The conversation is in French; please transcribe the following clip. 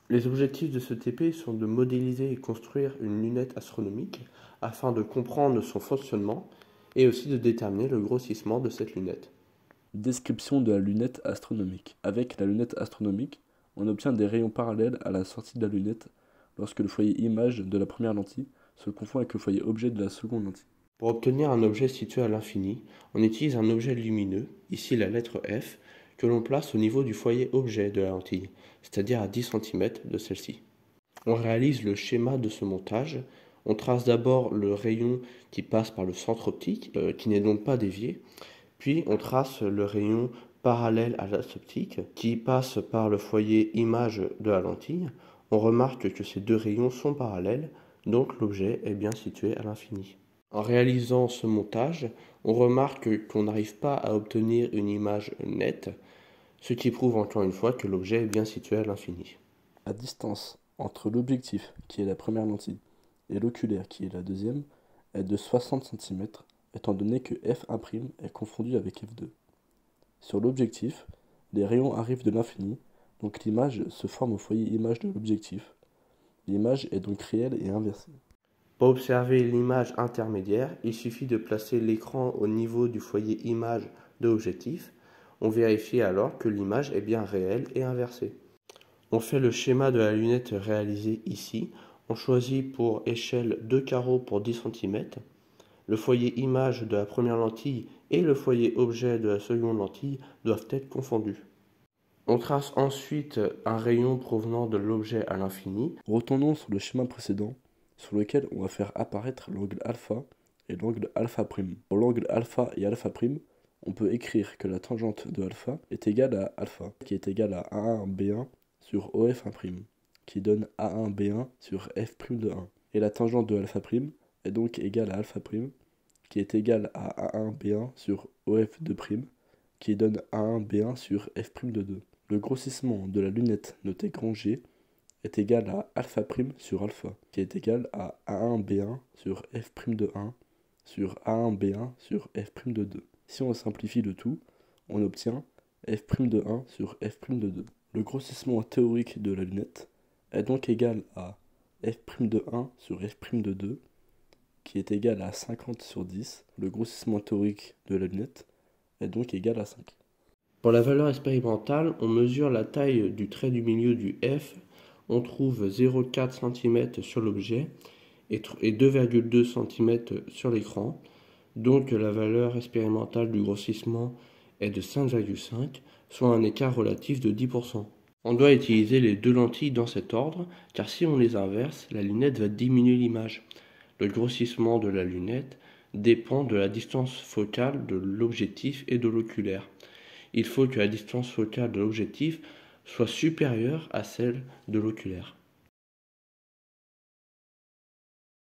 Les objectifs de ce TP sont de modéliser et construire une lunette astronomique afin de comprendre son fonctionnement et aussi de déterminer le grossissement de cette lunette. Description de la lunette astronomique. Avec la lunette astronomique, on obtient des rayons parallèles à la sortie de la lunette lorsque le foyer image de la première lentille se confond avec le foyer objet de la seconde lentille. Pour obtenir un objet situé à l'infini, on utilise un objet lumineux, ici la lettre F, que l'on place au niveau du foyer objet de la lentille, c'est-à-dire à 10 cm de celle-ci. On réalise le schéma de ce montage. On trace d'abord le rayon qui passe par le centre optique, qui n'est donc pas dévié, puis on trace le rayon parallèle à l'axe optique, qui passe par le foyer image de la lentille. On remarque que ces deux rayons sont parallèles, donc l'objet est bien situé à l'infini. En réalisant ce montage, on remarque qu'on n'arrive pas à obtenir une image nette, ce qui prouve encore une fois que l'objet est bien situé à l'infini. La distance entre l'objectif, qui est la première lentille, et l'oculaire, qui est la deuxième, est de 60 cm, étant donné que f1' est confondu avec f2. Sur l'objectif, les rayons arrivent de l'infini, donc l'image se forme au foyer image de l'objectif. L'image est donc réelle et inversée. Pour observer l'image intermédiaire, il suffit de placer l'écran au niveau du foyer image de l'objectif. On vérifie alors que l'image est bien réelle et inversée. On fait le schéma de la lunette réalisé ici. On choisit pour échelle 2 carreaux pour 10 cm. Le foyer image de la première lentille et le foyer objet de la seconde lentille doivent être confondus. On trace ensuite un rayon provenant de l'objet à l'infini. Retournons sur le schéma précédent, sur lequel on va faire apparaître l'angle alpha et l'angle alpha'. Pour l'angle alpha et alpha', on peut écrire que la tangente de alpha est égale à alpha, qui est égal à A1B1 sur OF1', qui donne A1B1 sur F' de 1. Et la tangente de alpha' est donc égale à alpha', qui est égal à A1B1 sur OF2', qui donne A1B1 sur F' de 2. Le grossissement de la lunette notée grand G est égal à alpha' sur alpha, qui est égal à A1B1 sur F' de 1 sur A1B1 sur F' de 2. Si on simplifie le tout, on obtient F' de 1 sur F' de 2. Le grossissement théorique de la lunette est donc égal à F' de 1 sur F' de 2, qui est égal à 50 sur 10. Le grossissement théorique de la lunette est donc égal à 5. Pour la valeur expérimentale, on mesure la taille du trait du milieu du F. On trouve 0,4 cm sur l'objet et 2,2 cm sur l'écran. Donc la valeur expérimentale du grossissement est de 5,5, soit un écart relatif de 10%. On doit utiliser les deux lentilles dans cet ordre, car si on les inverse, la lunette va diminuer l'image. Le grossissement de la lunette dépend de la distance focale de l'objectif et de l'oculaire. Il faut que la distance focale de l'objectif soit supérieure à celle de l'oculaire.